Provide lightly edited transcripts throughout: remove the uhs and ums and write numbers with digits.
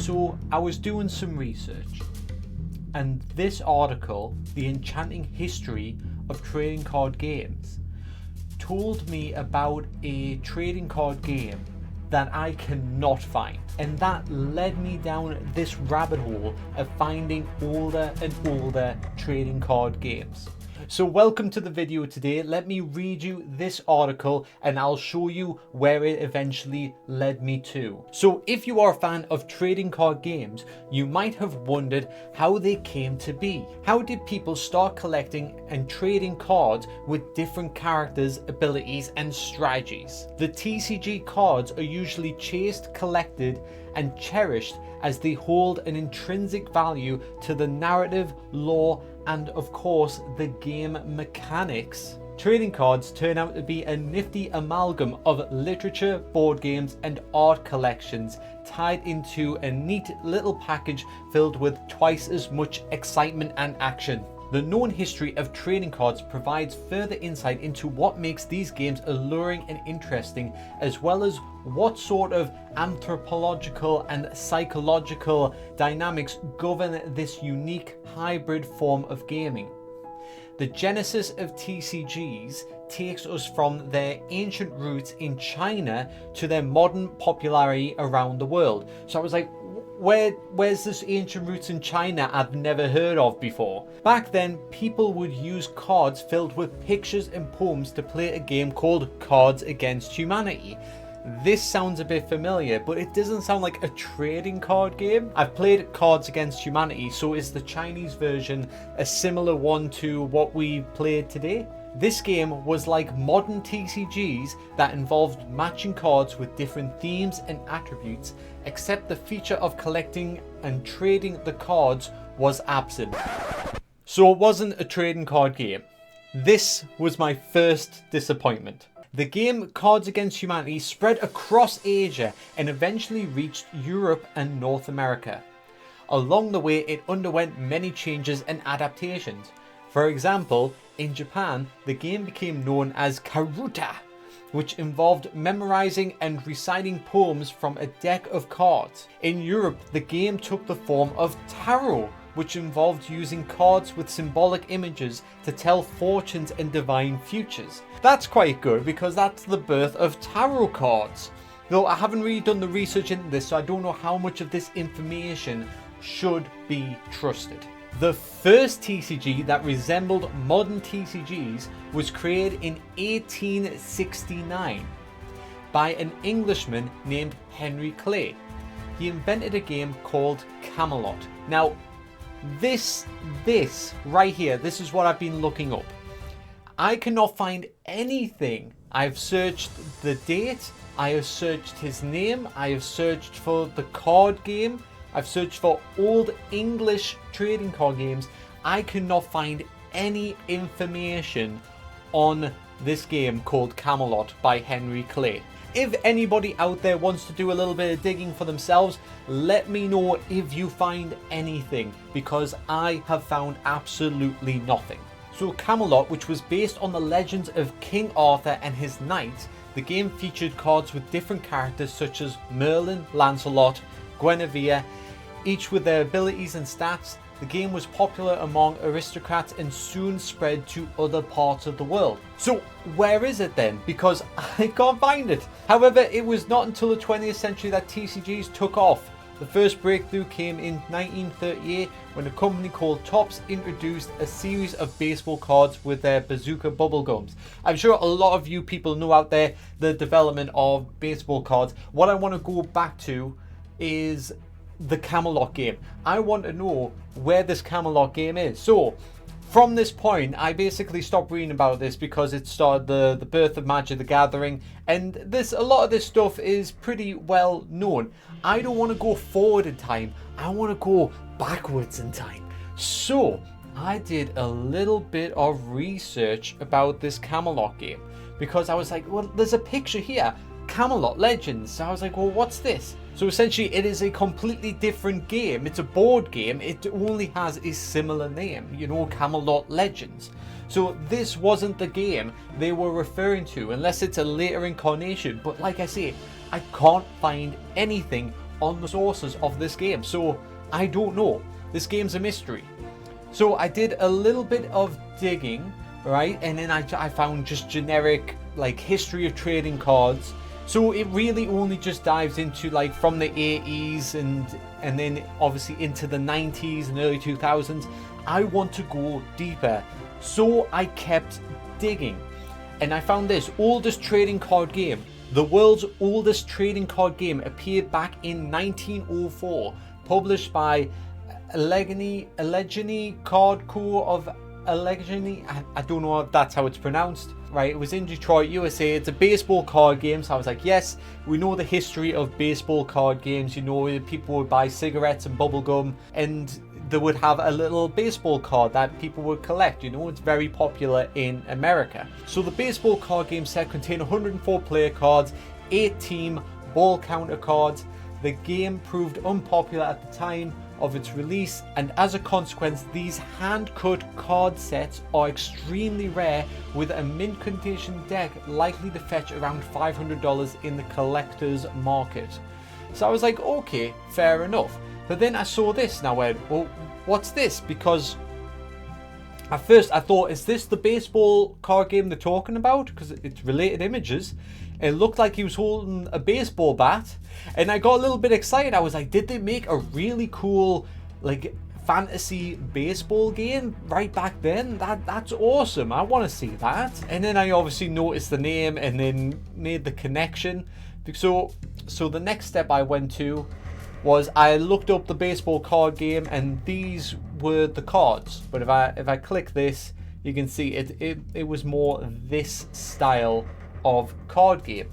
So I was doing some research, and this article, The Enchanting History of Trading Card Games, told me about a trading card game that I cannot find, and that led me down this rabbit hole of finding older and older trading card games. So welcome to the video today. Let me read you this article and I'll show you where it eventually led me to. So if you are a fan of trading card games, you might have wondered how they came to be. How did people start collecting and trading cards with different characters, abilities and strategies? The TCG cards are usually chased, collected and cherished as they hold an intrinsic value to the narrative, lore and of course the game mechanics. Trading cards turn out to be a nifty amalgam of literature, board games and art collections tied into a neat little package filled with twice as much excitement and action. The known history of trading cards provides further insight into what makes these games alluring and interesting, as well as what sort of anthropological and psychological dynamics govern this unique hybrid form of gaming. The genesis of TCGs takes us from their ancient roots in China to their modern popularity around the world. So I was like, where's this ancient roots in China I've never heard of before? Back then, people would use cards filled with pictures and poems to play a game called Cards Against Humanity. This sounds a bit familiar, but it doesn't sound like a trading card game. I've played Cards Against Humanity, so is the Chinese version a similar one to what we played today? This game was like modern TCGs that involved matching cards with different themes and attributes, except the feature of collecting and trading the cards was absent. So it wasn't a trading card game. This was my first disappointment. The game Cards Against Humanity spread across Asia and eventually reached Europe and North America. Along the way, it underwent many changes and adaptations. For example, in Japan, the game became known as Karuta, which involved memorizing and reciting poems from a deck of cards. In Europe, the game took the form of Tarot, which involved using cards with symbolic images to tell fortunes and divine futures. That's quite good because that's the birth of tarot cards. Though I haven't really done the research into this, so I don't know how much of this information should be trusted. The first TCG that resembled modern TCGs was created in 1869 by an Englishman named Henry Clay. He invented a game called Camelot. Now, this right here, this is what I've been looking up. I cannot find anything. I've searched the date, I have searched his name, I have searched for the card game, I've searched for old English trading card games. I cannot find any information on this game called Camelot by Henry Clay. If anybody out there wants to do a little bit of digging for themselves, let me know if you find anything, because I have found absolutely nothing. So Camelot, which was based on the legends of King Arthur and his knights, the game featured cards with different characters such as Merlin, Lancelot, Guinevere, each with their abilities and stats. The game was popular among aristocrats and soon spread to other parts of the world. So where is it then? Because I can't find it. However, it was not until the 20th century that TCGs took off. The first breakthrough came in 1938 when a company called Topps introduced a series of baseball cards with their bazooka bubblegums. I'm sure a lot of you people know out there the development of baseball cards. What I want to go back to is the Camelot game. I want to know where this Camelot game is. So from this point, I basically stopped reading about this because it started the birth of Magic the Gathering, and a lot of this stuff is pretty well known. I don't want to go forward in time, I want to go backwards in time. So I did a little bit of research about this Camelot game because I was like, well, there's a picture here, Camelot Legends. So I was like, well, what's this? So essentially it is a completely different game. It's a board game. It only has a similar name, you know, Camelot Legends. So this wasn't the game they were referring to, unless it's a later incarnation. But like I say, I can't find anything on the sources of this game. So I don't know. This game's a mystery. So I did a little bit of digging, right? And then I found just generic like history of trading cards. So it really only just dives into like from the 80s and then obviously into the 90s and early 2000s. I want to go deeper. So I kept digging. And I found this oldest trading card game. The world's oldest trading card game appeared back in 1904, published by Allegheny Card Co. of Allegheny. I don't know if that's how it's pronounced. Right, it was in Detroit, USA. It's a baseball card game. So I was like, yes, we know the history of baseball card games. You know, people would buy cigarettes and bubble gum, and they would have a little baseball card that people would collect. You know, it's very popular in America. So the baseball card game set contained 104 player cards, 8 team ball counter cards. The game proved unpopular at the time of its release, and as a consequence, these hand-cut card sets are extremely rare, with a mint condition deck likely to fetch around $500 in the collector's market. So I was like, okay, fair enough. But then I saw this and I went, well, what's this? Because at first I thought, is this the baseball card game they're talking about? Because it's related images. It looked like he was holding a baseball bat, and I got a little bit excited. I was like, did they make a really cool like fantasy baseball game right back then? That's awesome. I want to see that. And then I obviously noticed the name and then made the connection. So the next step I went to was I looked up the baseball card game, and these were the cards. But if I click this, you can see it was more this style of card game,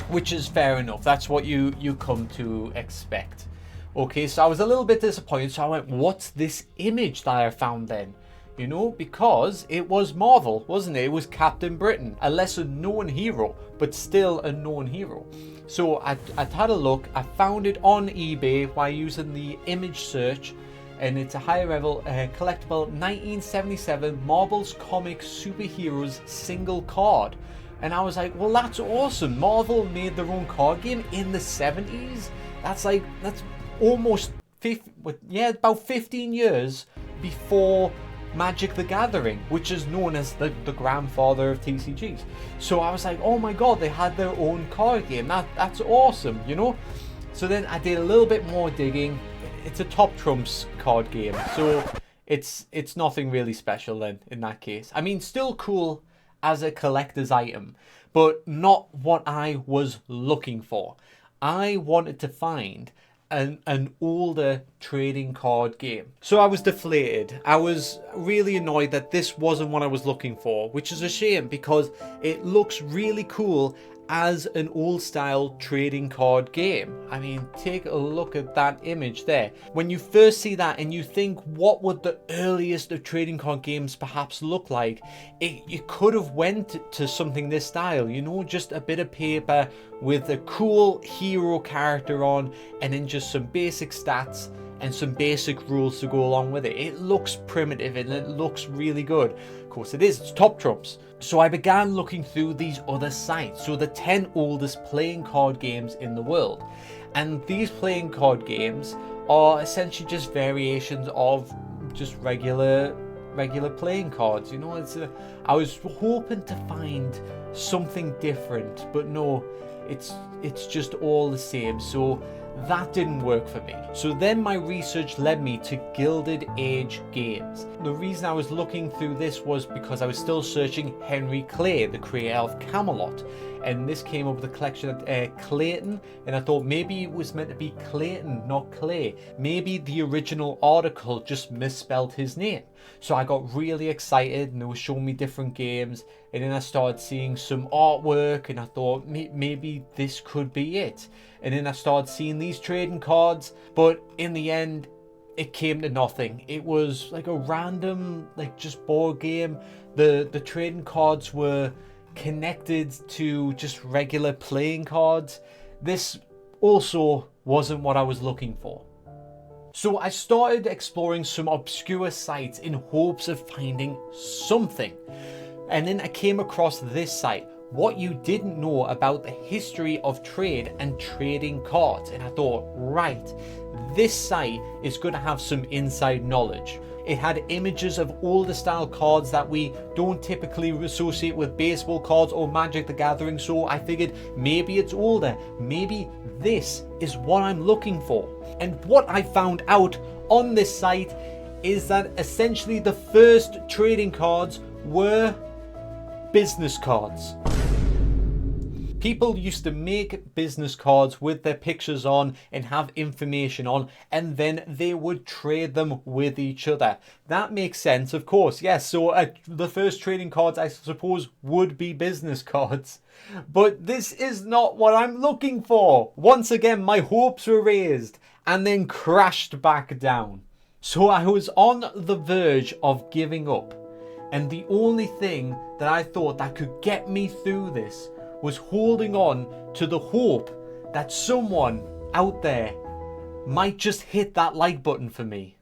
which is fair enough. That's what you come to expect. Okay, so I was a little bit disappointed. So I went, what's this image that I found then? You know, because it was Marvel, wasn't it? It was Captain Britain, a lesser known hero, but still a known hero. So I had a look. I found it on eBay by using the image search, and it's a higher level collectible 1977 Marvel's Comic Superheroes single card. And I was like, well, that's awesome. Marvel made their own card game in the 70s. That's almost about 15 years before Magic the Gathering, which is known as the grandfather of TCGs. So I was like, oh my god, they had their own card game. That's awesome, you know? So then I did a little bit more digging. It's a Top Trumps card game, so it's nothing really special then in that case. I mean, still cool as a collector's item, but not what I was looking for. I wanted to find an older trading card game. So I was deflated. I was really annoyed that this wasn't what I was looking for, which is a shame because it looks really cool as an old style trading card game. I mean, take a look at that image there. When you first see that and you think, what would the earliest of trading card games perhaps look like? You could have went to something this style, you know, just a bit of paper with a cool hero character on, and then just some basic stats and some basic rules to go along with it. It looks primitive and it looks really good. Of course it is, it's Top Trumps. So I began looking through these other sites, so the 10 oldest playing card games in the world. And these playing card games are essentially just variations of just regular playing cards. You know, I was hoping to find something different, but no, it's just all the same. So that didn't work for me. So then my research led me to Gilded Age Games. The reason I was looking through this was because I was still searching Henry Clay, the creator of Camelot. And this came up with a collection of Clayton, and I thought maybe it was meant to be Clayton, not Clay. Maybe the original article just misspelled his name. So I got really excited, and they were showing me different games, and then I started seeing some artwork, and I thought maybe this could be it. And then I started seeing these trading cards, but in the end, it came to nothing. It was like a random, like just board game. The trading cards were connected to just regular playing cards. This also wasn't what I was looking for. So I started exploring some obscure sites in hopes of finding something. And then I came across this site, what you didn't know about the history of trade and trading cards. And I thought, right, this site is going to have some inside knowledge. It had images of older style cards that we don't typically associate with baseball cards or Magic the Gathering, so I figured maybe it's older, maybe this is what I'm looking for. And what I found out on this site is that essentially the first trading cards were business cards. People used to make business cards with their pictures on and have information on, and then they would trade them with each other. That makes sense, of course, yes. So the first trading cards, I suppose, would be business cards. But this is not what I'm looking for. Once again, my hopes were raised and then crashed back down. So I was on the verge of giving up. And the only thing that I thought that could get me through this was holding on to the hope that someone out there might just hit that like button for me.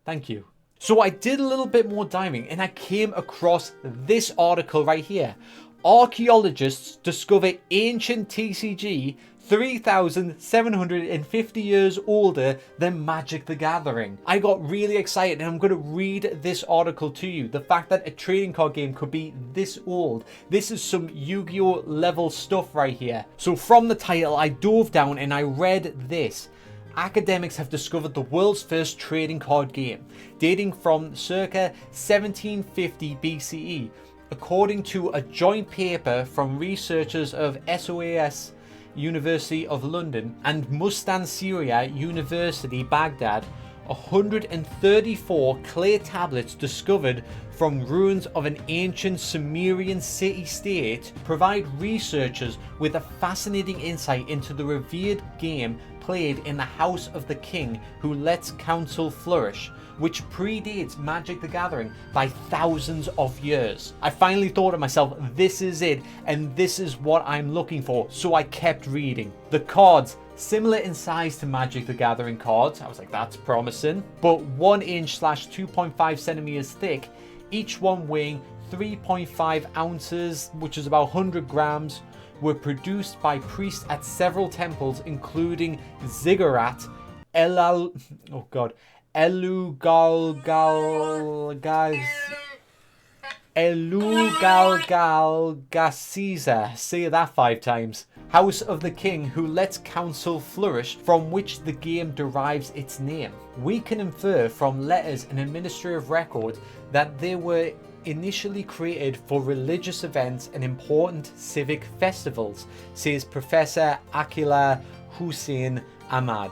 Thank you. So I did a little bit more diving and I came across this article right here. Archaeologists discover ancient TCG 3,750 years older than Magic the Gathering. I got really excited and I'm going to read this article to you. The fact that a trading card game could be this old. This is some Yu-Gi-Oh level stuff right here. So from the title, I dove down and I read this. Academics have discovered the world's first trading card game, dating from circa 1750 BCE. According to a joint paper from researchers of SOAS University of London and Mustansiriya University Baghdad, 134 clay tablets discovered from ruins of an ancient Sumerian city-state provide researchers with a fascinating insight into the revered game played in the house of the king who lets counsel flourish, which predates Magic the Gathering by thousands of years. I finally thought to myself, this is it, and this is what I'm looking for, so I kept reading. The cards, similar in size to Magic the Gathering cards, I was like, that's promising, but 1 inch / 2.5 centimeters thick, each one weighing 3.5 ounces, which is about 100 grams, were produced by priests at several temples, including Ziggurat, Elugalgalgasiza, say that 5 times, House of the King who lets counsel flourish, from which the game derives its name. We can infer from letters and administrative records that they were initially created for religious events and important civic festivals, says Professor Akila Hussein Ahmad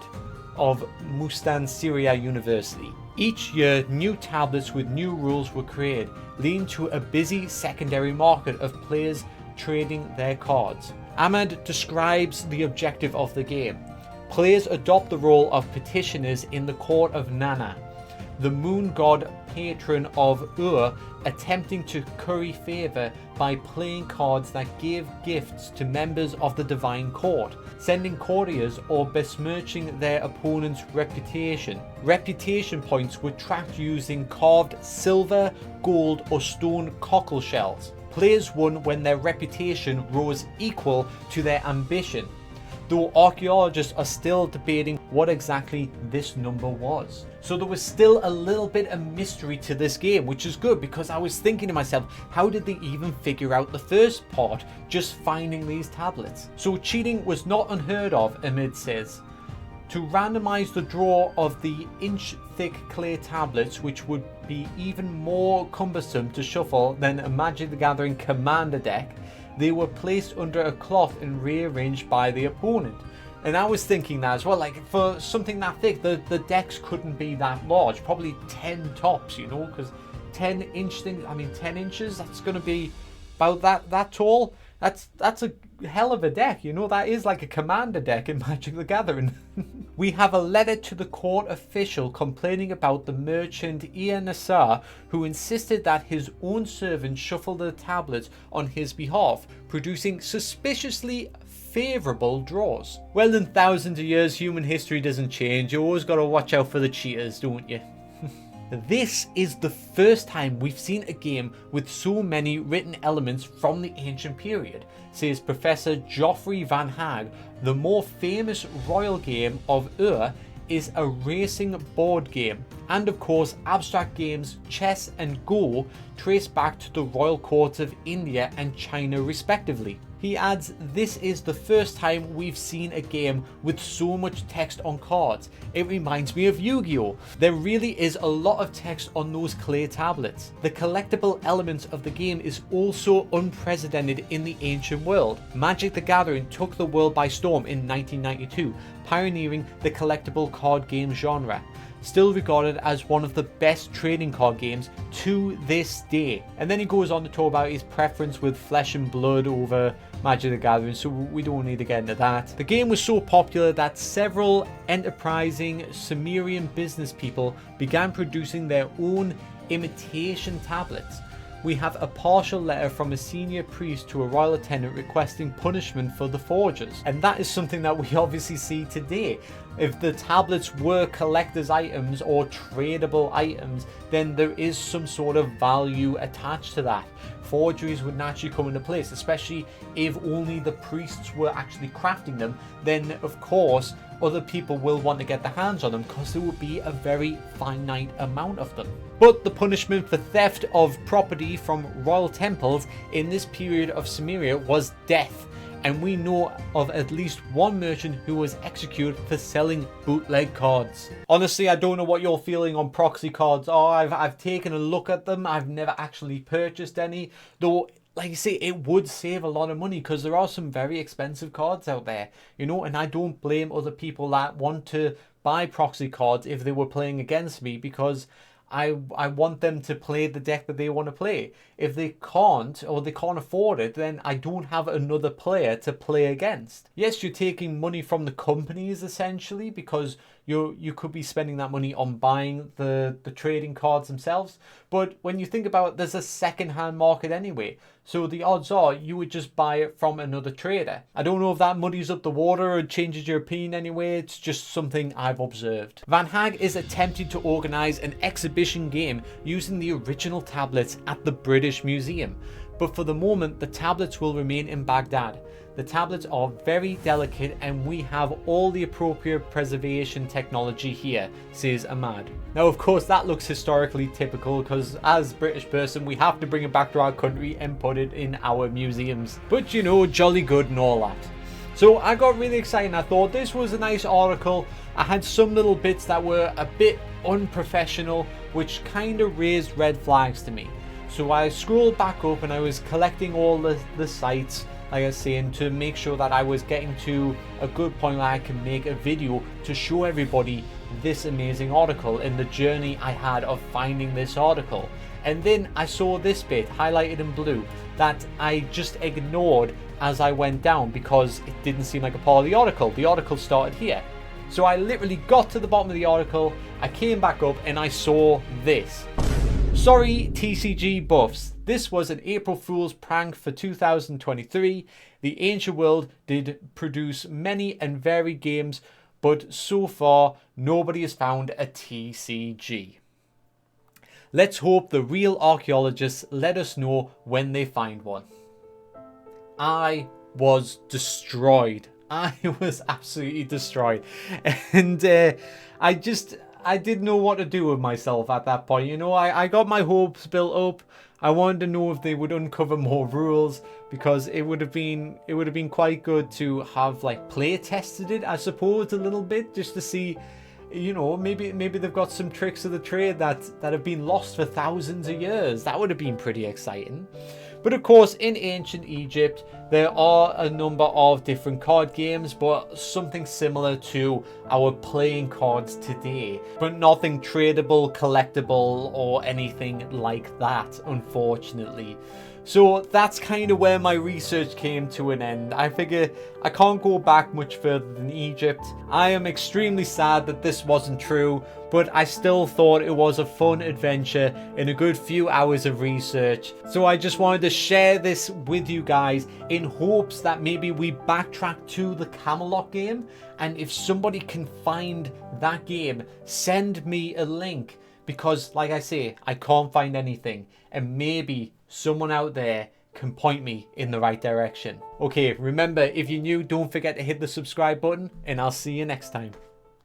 of Mustansiriya University. Each year, new tablets with new rules were created, leading to a busy secondary market of players trading their cards. Ahmad describes the objective of the game. Players adopt the role of petitioners in the court of Nana, the moon god patron of Ur, attempting to curry favor by playing cards that give gifts to members of the divine court, sending courtiers or besmirching their opponent's reputation. Reputation points were tracked using carved silver, gold or stone cockle shells. Players won when their reputation rose equal to their ambition, though archaeologists are still debating what exactly this number was. So there was still a little bit of mystery to this game, which is good because I was thinking to myself, how did they even figure out the first part, just finding these tablets? So cheating was not unheard of, Ahmed says. To randomize the draw of the inch-thick clay tablets, which would be even more cumbersome to shuffle than a Magic the Gathering commander deck, they were placed under a cloth and rearranged by the opponent. And I was thinking that as well, like for something that thick, the decks couldn't be that large, probably 10 tops, you know, because 10 inch things, I mean 10 inches, that's going to be about that tall. That's a hell of a deck, you know, that is like a commander deck in Magic the Gathering. We have a letter to the court official complaining about the merchant Ian Nassar, who insisted that his own servant shuffle the tablets on his behalf, producing suspiciously favourable draws. Well, in thousands of years, human history doesn't change. You always got to watch out for the cheaters, don't you? This is the first time we've seen a game with so many written elements from the ancient period, says Professor Geoffrey Van Haag. The more famous royal game of Ur is a racing board game, and of course abstract games, chess and Go trace back to the royal courts of India and China respectively. He adds, this is the first time we've seen a game with so much text on cards. It reminds me of Yu-Gi-Oh! There really is a lot of text on those clay tablets. The collectible elements of the game is also unprecedented in the ancient world. Magic the Gathering took the world by storm in 1992, pioneering the collectible card game genre. Still regarded as one of the best trading card games to this day. And then he goes on to talk about his preference with Flesh and Blood over Magic the Gathering, so we don't need to get into that. The game was so popular that several enterprising Sumerian business people began producing their own imitation tablets. We have a partial letter from a senior priest to a royal attendant requesting punishment for the forgers. And that is something that we obviously see today. If the tablets were collector's items or tradable items, then there is some sort of value attached to that. Forgeries would naturally come into place, especially if only the priests were actually crafting them. Then of course other people will want to get their hands on them because there will be a very finite amount of them. But the punishment for theft of property from royal temples in this period of Sumeria was death. And we know of at least one merchant who was executed for selling bootleg cards. Honestly, I don't know what you're feeling on proxy cards. I've taken a look at them. I've never actually purchased any. Though, like I say, it would save a lot of money because there are some very expensive cards out there. You know, and I don't blame other people that want to buy proxy cards if they were playing against me, because I want them to play the deck that they want to play. If they can't, or they can't afford it, then I don't have another player to play against. Yes, you're taking money from the companies essentially, because you could be spending that money on buying the trading cards themselves. But when you think about it, there's a second-hand market anyway. So the odds are you would just buy it from another trader. I don't know if that muddies up the water or changes your opinion anyway. It's just something I've observed. Van Haag is attempting to organize an exhibition game using the original tablets at the British Museum. But for the moment, the tablets will remain in Baghdad. The tablets are very delicate and we have all the appropriate preservation technology here, says Ahmad. Now of course that looks historically typical, because as a British person we have to bring it back to our country and put it in our museums. But you know, jolly good and all that. So I got really excited and I thought this was a nice article. I had some little bits that were a bit unprofessional, which kind of raised red flags to me. So I scrolled back up and I was collecting all the sites, like I was saying, to make sure that I was getting to a good point where I can make a video to show everybody this amazing article and the journey I had of finding this article. And then I saw this bit highlighted in blue that I just ignored as I went down because it didn't seem like a part of the article. The article started here. So I literally got to the bottom of the article, I came back up and I saw this. Sorry TCG buffs, this was an April Fool's prank for 2023. The ancient world did produce many and varied games, but so far nobody has found a TCG. Let's hope the real archaeologists let us know when they find one. I was destroyed. I was absolutely destroyed. And I didn't know what to do with myself at that point. You know, I got my hopes built up. I wanted to know if they would uncover more rules, because it would have been quite good to have like play tested it, I suppose, a little bit, just to see, you know, maybe they've got some tricks of the trade that have been lost for thousands of years. That would have been pretty exciting. But of course, in ancient Egypt, there are a number of different card games, but something similar to our playing cards today. But nothing tradable, collectible, or anything like that, unfortunately. So that's kind of where my research came to an end. I figure I can't go back much further than Egypt. I am extremely sad that this wasn't true, but I still thought it was a fun adventure in a good few hours of research. So I just wanted to share this with you guys in hopes that maybe we backtrack to the Camelot game, and if somebody can find that game, send me a link. because, like I say, I can't find anything, and maybe someone out there can point me in the right direction. Okay, remember, if you're new, don't forget to hit the subscribe button, and I'll see you next time.